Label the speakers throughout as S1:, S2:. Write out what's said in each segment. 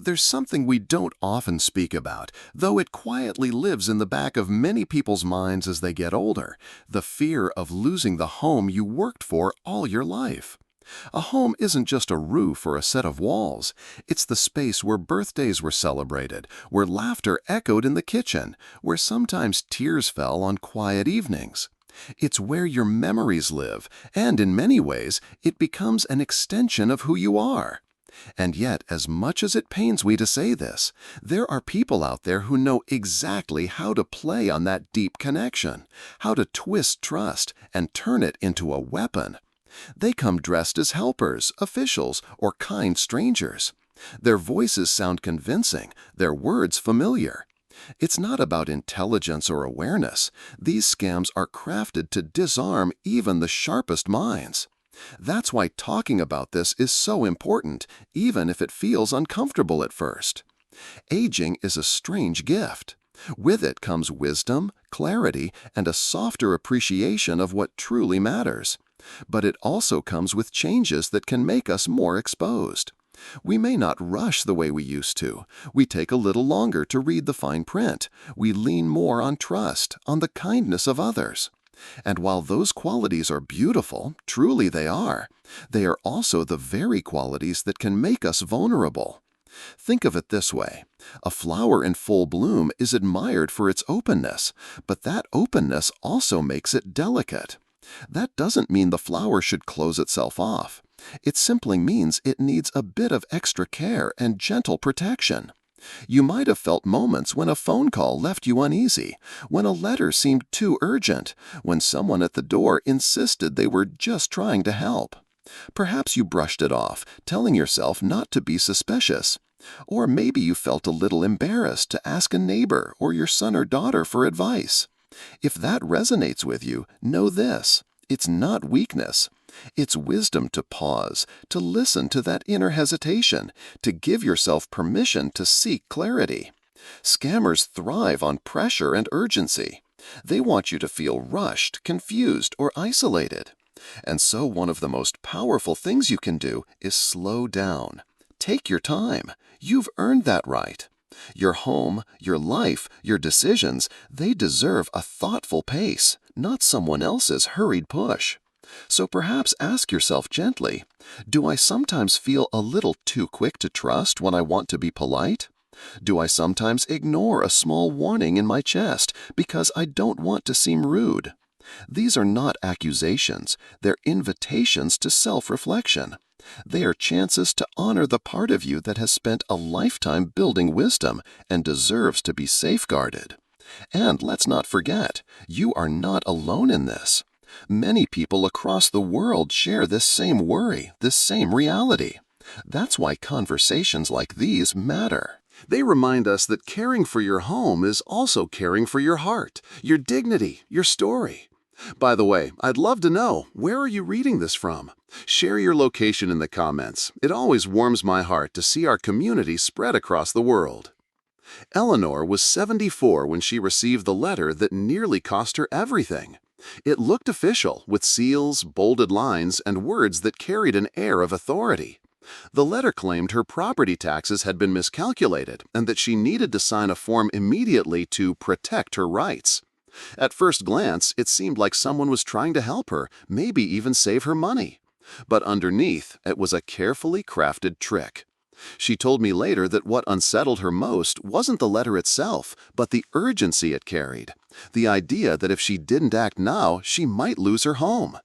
S1: There's something we don't often speak about, though it quietly lives in the back of many people's minds as they get older: the fear of losing the home you worked for all your life. A home isn't just a roof or a set of walls. It's the space where birthdays were celebrated, where laughter echoed in the kitchen, where sometimes tears fell on quiet evenings. It's where your memories live, and in many ways, it becomes an extension of who you are. And yet, as much as it pains me to say this, there are people out there who know exactly how to play on that deep connection, how to twist trust and turn it into a weapon. They come dressed as helpers, officials, or kind strangers. Their voices sound convincing, their words familiar. It's not about intelligence or awareness. These scams are crafted to disarm even the sharpest minds. That's why talking about this is so important, even if it feels uncomfortable at first. Aging is a strange gift. With it comes wisdom, clarity, and a softer appreciation of what truly matters. But it also comes with changes that can make us more exposed. We may not rush the way we used to. We take a little longer to read the fine print. We lean more on trust, on the kindness of others. And while those qualities are beautiful, truly they are also the very qualities that can make us vulnerable. Think of it this way: a flower in full bloom is admired for its openness, but that openness also makes it delicate. That doesn't mean the flower should close itself off. It simply means it needs a bit of extra care and gentle protection. You might have felt moments when a phone call left you uneasy, when a letter seemed too urgent, when someone at the door insisted they were just trying to help. Perhaps you brushed it off, telling yourself not to be suspicious. Or maybe you felt a little embarrassed to ask a neighbor or your son or daughter for advice. If that resonates with you, know this: it's not weakness. It's wisdom to pause, to listen to that inner hesitation, to give yourself permission to seek clarity. Scammers thrive on pressure and urgency. They want you to feel rushed, confused, or isolated. And so one of the most powerful things you can do is slow down. Take your time. You've earned that right. Your home, your life, your decisions, they deserve a thoughtful pace, not someone else's hurried push. So perhaps ask yourself gently: do I sometimes feel a little too quick to trust when I want to be polite? Do I sometimes ignore a small warning in my chest because I don't want to seem rude? These are not accusations, they're invitations to self-reflection. They are chances to honor the part of you that has spent a lifetime building wisdom and deserves to be safeguarded. And let's not forget, you are not alone in this. Many people across the world share this same worry, this same reality. That's why conversations like these matter. They remind us that caring for your home is also caring for your heart, your dignity, your story. By the way, I'd love to know, where are you reading this from? Share your location in the comments. It always warms my heart to see our community spread across the world. Eleanor was 74 when she received the letter that nearly cost her everything. It looked official, with seals, bolded lines, and words that carried an air of authority. The letter claimed her property taxes had been miscalculated and that she needed to sign a form immediately to protect her rights. At first glance, it seemed like someone was trying to help her, maybe even save her money. But underneath, it was a carefully crafted trick. She told me later that what unsettled her most wasn't the letter itself, but the urgency it carried. The idea that if she didn't act now, she might lose her home.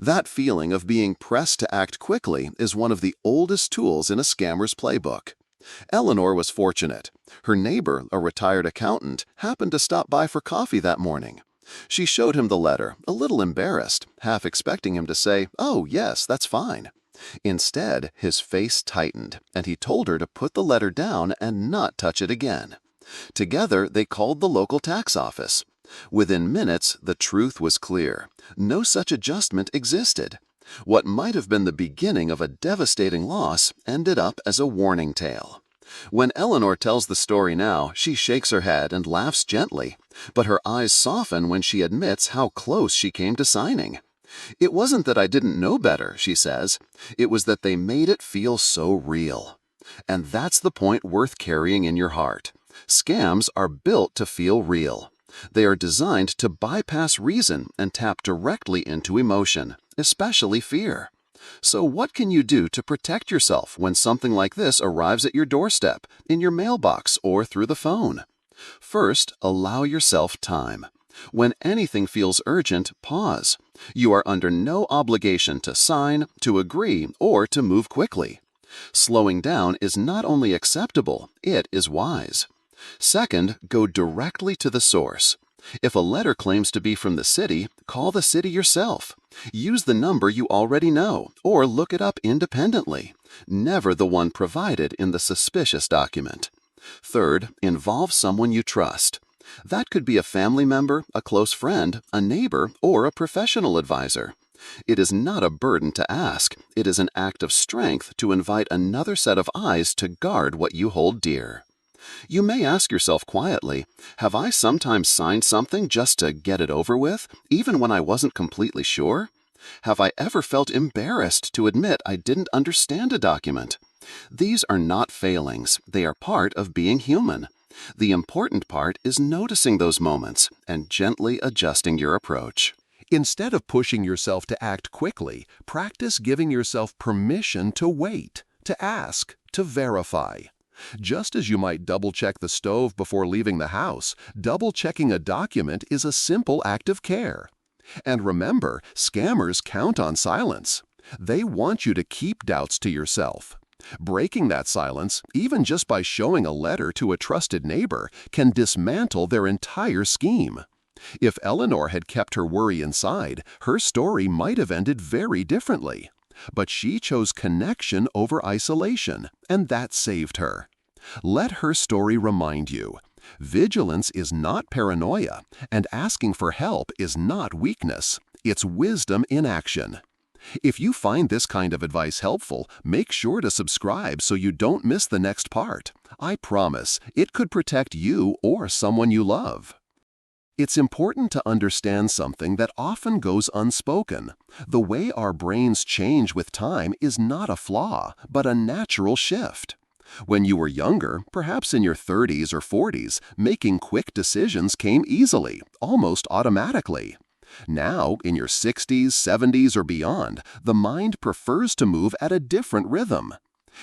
S1: That feeling of being pressed to act quickly is one of the oldest tools in a scammer's playbook. Eleanor was fortunate. Her neighbor, a retired accountant, happened to stop by for coffee that morning. She showed him the letter, a little embarrassed, half expecting him to say, "Oh, yes, that's fine." Instead, his face tightened, and he told her to put the letter down and not touch it again. Together, they called the local tax office. Within minutes, the truth was clear. No such adjustment existed. What might have been the beginning of a devastating loss ended up as a warning tale. When Eleanor tells the story now, she shakes her head and laughs gently, but her eyes soften when she admits how close she came to signing. "It wasn't that I didn't know better," she says. "It was that they made it feel so real." And that's the point worth carrying in your heart. Scams are built to feel real. They are designed to bypass reason and tap directly into emotion, especially fear. So what can you do to protect yourself when something like this arrives at your doorstep, in your mailbox, or through the phone? First, allow yourself time. When anything feels urgent, pause. You are under no obligation to sign, to agree, or to move quickly. Slowing down is not only acceptable, it is wise. Second, go directly to the source. If a letter claims to be from the city, call the city yourself. Use the number you already know, or look it up independently. Never the one provided in the suspicious document. Third, involve someone you trust. That could be a family member, a close friend, a neighbor, or a professional advisor. It is not a burden to ask. It is an act of strength to invite another set of eyes to guard what you hold dear. You may ask yourself quietly, have I sometimes signed something just to get it over with, even when I wasn't completely sure? Have I ever felt embarrassed to admit I didn't understand a document? These are not failings. They are part of being human. The important part is noticing those moments and gently adjusting your approach.
S2: Instead of pushing yourself to act quickly, practice giving yourself permission to wait, to ask, to verify. Just as you might double-check the stove before leaving the house, double-checking a document is a simple act of care. And remember, scammers count on silence. They want you to keep doubts to yourself. Breaking that silence, even just by showing a letter to a trusted neighbor, can dismantle their entire scheme. If Eleanor had kept her worry inside, her story might have ended very differently. But she chose connection over isolation, and that saved her. Let her story remind you, vigilance is not paranoia, and asking for help is not weakness. It's wisdom in action. If you find this kind of advice helpful, make sure to subscribe so you don't miss the next part. I promise, it could protect you or someone you love. It's important to understand something that often goes unspoken. The way our brains change with time is not a flaw, but a natural shift. When you were younger, perhaps in your 30s or 40s, making quick decisions came easily, almost automatically. Now, in your 60s, 70s, or beyond, the mind prefers to move at a different rhythm.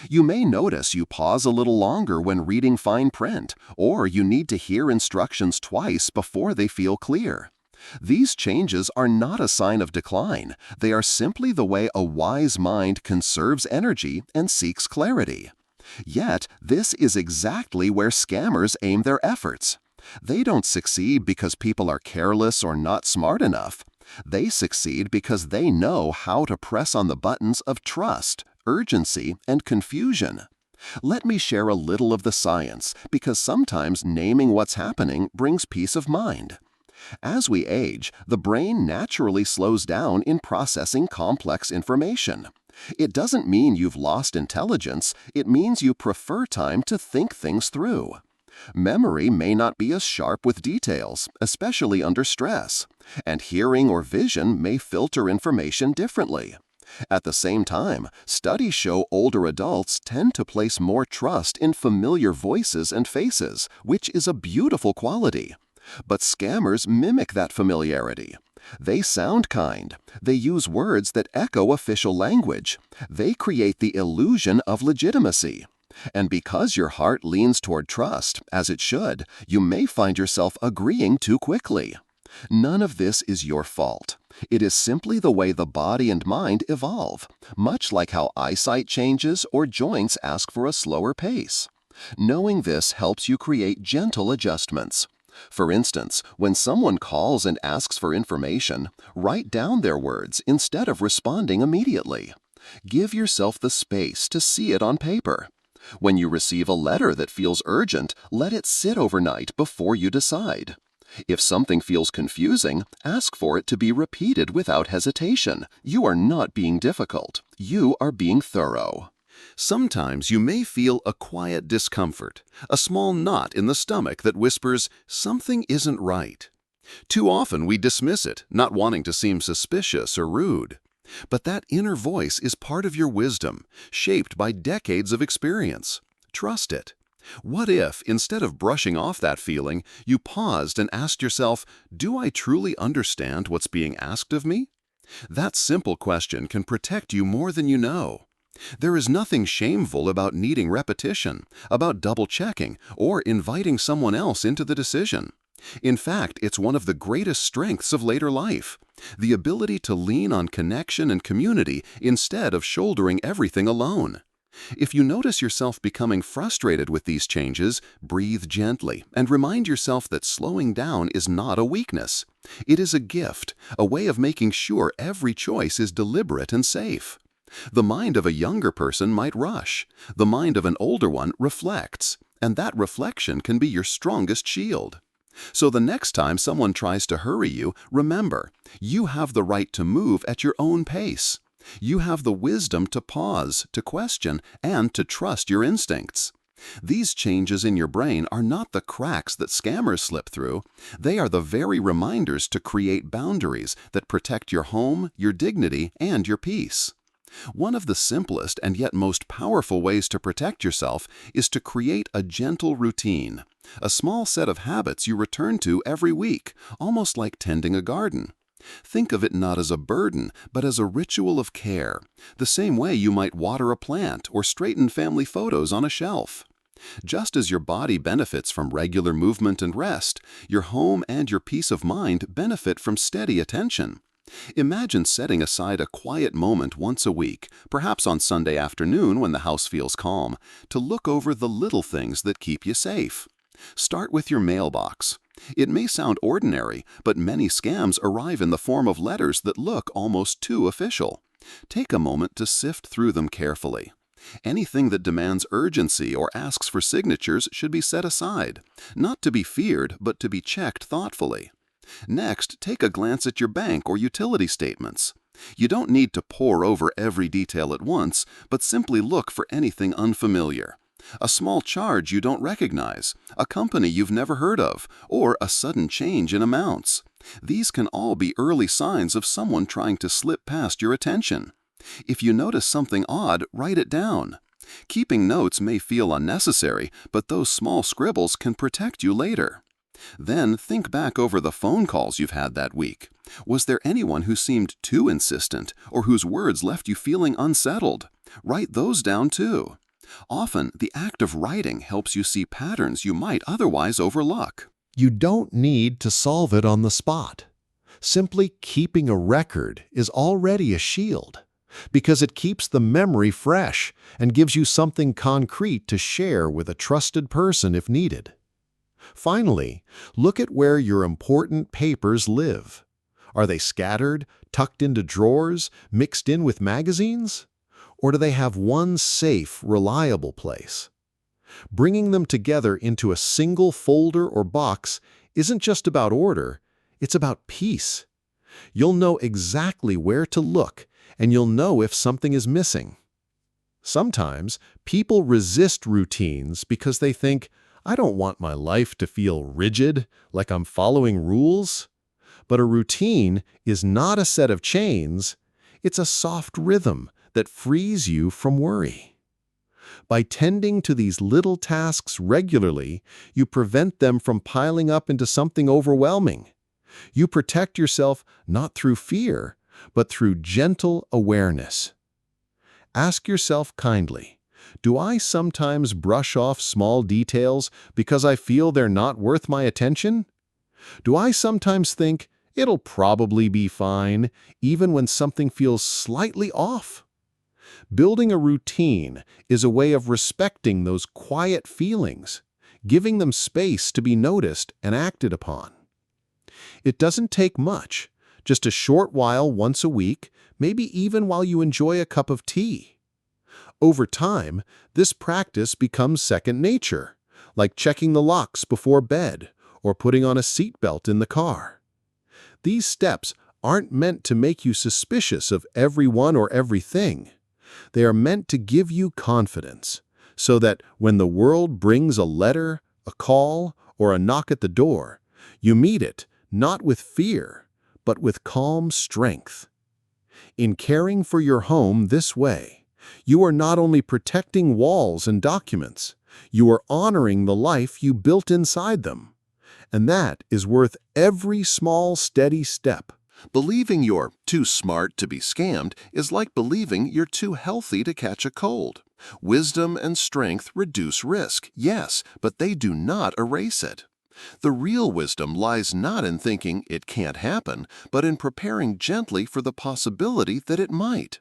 S2: You may notice you pause a little longer when reading fine print, or you need to hear instructions twice before they feel clear. These changes are not a sign of decline. They are simply the way a wise mind conserves energy and seeks clarity. Yet, this is exactly where scammers aim their efforts. They don't succeed because people are careless or not smart enough. They succeed because they know how to press on the buttons of trust, urgency, and confusion. Let me share a little of the science, because sometimes naming what's happening brings peace of mind. As we age, the brain naturally slows down in processing complex information. It doesn't mean you've lost intelligence, it means you prefer time to think things through. Memory may not be as sharp with details, especially under stress, and hearing or vision may filter information differently. At the same time, studies show older adults tend to place more trust in familiar voices and faces, which is a beautiful quality. But scammers mimic that familiarity. They sound kind. They use words that echo official language. They create the illusion of legitimacy. And because your heart leans toward trust, as it should, you may find yourself agreeing too quickly. None of this is your fault. It is simply the way the body and mind evolve, much like how eyesight changes or joints ask for a slower pace. Knowing this helps you create gentle adjustments. For instance, when someone calls and asks for information, write down their words instead of responding immediately. Give yourself the space to see it on paper. When you receive a letter that feels urgent, let it sit overnight before you decide. If something feels confusing, ask for it to be repeated without hesitation. You are not being difficult. You are being thorough. Sometimes you may feel a quiet discomfort, a small knot in the stomach that whispers, "Something isn't right." Too often we dismiss it, not wanting to seem suspicious or rude.
S1: But that inner voice is part of your wisdom, shaped by decades of experience. Trust it. What if, instead of brushing off that feeling, you paused and asked yourself, do I truly understand what's being asked of me? That simple question can protect you more than you know. There is nothing shameful about needing repetition, about double-checking, or inviting someone else into the decision. In fact, it's one of the greatest strengths of later life, the ability to lean on connection and community instead of shouldering everything alone. If you notice yourself becoming frustrated with these changes, breathe gently and remind yourself that slowing down is not a weakness. It is a gift, a way of making sure every choice is deliberate and safe. The mind of a younger person might rush. The mind of an older one reflects, and that reflection can be your strongest shield. So the next time someone tries to hurry you, remember, you have the right to move at your own pace. You have the wisdom to pause, to question, and to trust your instincts. These changes in your brain are not the cracks that scammers slip through. They are the very reminders to create boundaries that protect your home, your dignity, and your peace. One of the simplest and yet most powerful ways to protect yourself is to create a gentle routine, a small set of habits you return to every week, almost like tending a garden. Think of it not as a burden, but as a ritual of care, the same way you might water a plant or straighten family photos on a shelf. Just as your body benefits from regular movement and rest, your home and your peace of mind benefit from steady attention. Imagine setting aside a quiet moment once a week, perhaps on Sunday afternoon when the house feels calm, to look over the little things that keep you safe. Start with your mailbox. It may sound ordinary, but many scams arrive in the form of letters that look almost too official. Take a moment to sift through them carefully. Anything that demands urgency or asks for signatures should be set aside, not to be feared, but to be checked thoughtfully. Next, take a glance at your bank or utility statements. You don't need to pore over every detail at once, but simply look for anything unfamiliar. A small charge you don't recognize, a company you've never heard of, or a sudden change in amounts. These can all be early signs of someone trying to slip past your attention. If you notice something odd, write it down. Keeping notes may feel unnecessary, but those small scribbles can protect you later. Then think back over the phone calls you've had that week. Was there anyone who seemed too insistent or whose words left you feeling unsettled? Write those down too. Often, the act of writing helps you see patterns you might otherwise overlook.
S2: You don't need to solve it on the spot. Simply keeping a record is already a shield, because it keeps the memory fresh and gives you something concrete to share with a trusted person if needed. Finally, look at where your important papers live. Are they scattered, tucked into drawers, mixed in with magazines? Or do they have one safe, reliable place? Bringing them together into a single folder or box isn't just about order, it's about peace. You'll know exactly where to look, and you'll know if something is missing. Sometimes, people resist routines because they think, I don't want my life to feel rigid, like I'm following rules. But a routine is not a set of chains, it's a soft rhythm that frees you from worry. By tending to these little tasks regularly, you prevent them from piling up into something overwhelming. You protect yourself not through fear, but through gentle awareness. Ask yourself kindly, do I sometimes brush off small details because I feel they're not worth my attention? Do I sometimes think, it'll probably be fine, even when something feels slightly off? Building a routine is a way of respecting those quiet feelings, giving them space to be noticed and acted upon. It doesn't take much, just a short while once a week, maybe even while you enjoy a cup of tea. Over time, this practice becomes second nature, like checking the locks before bed or putting on a seatbelt in the car. These steps aren't meant to make you suspicious of everyone or everything. They are meant to give you confidence, so that when the world brings a letter, a call, or a knock at the door, you meet it not with fear, but with calm strength.
S3: In caring for your home this way, you are not only protecting walls and documents, you are honoring the life you built inside them. And that is worth every small, steady step.
S1: Believing you're too smart to be scammed is like believing you're too healthy to catch a cold. Wisdom and strength reduce risk, yes, but they do not erase it. The real wisdom lies not in thinking it can't happen, but in preparing gently for the possibility that it might.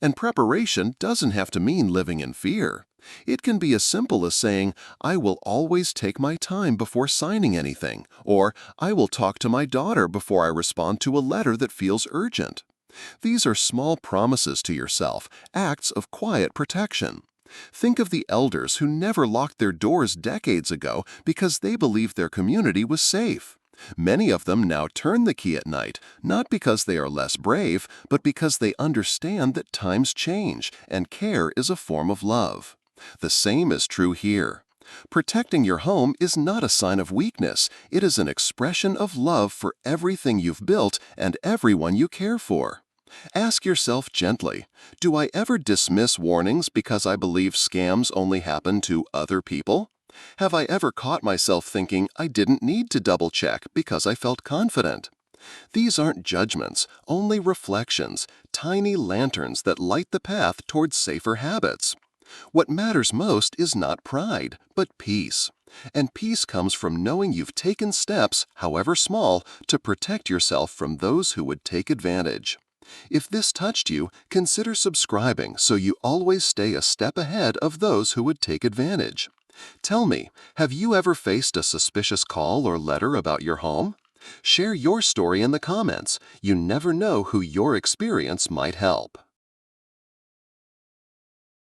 S1: And preparation doesn't have to mean living in fear. It can be as simple as saying, I will always take my time before signing anything, or I will talk to my daughter before I respond to a letter that feels urgent. These are small promises to yourself, acts of quiet protection. Think of the elders who never locked their doors decades ago because they believed their community was safe. Many of them now turn the key at night, not because they are less brave, but because they understand that times change and care is a form of love. The same is true here. Protecting your home is not a sign of weakness. It is an expression of love for everything you've built and everyone you care for. Ask yourself gently, do I ever dismiss warnings because I believe scams only happen to other people? Have I ever caught myself thinking I didn't need to double-check because I felt confident? These aren't judgments, only reflections, tiny lanterns that light the path towards safer habits. What matters most is not pride, but peace. And peace comes from knowing you've taken steps, however small, to protect yourself from those who would take advantage. If this touched you, consider subscribing so you always stay a step ahead of those who would take advantage. Tell me, have you ever faced a suspicious call or letter about your home? Share your story in the comments. You never know who your experience might help.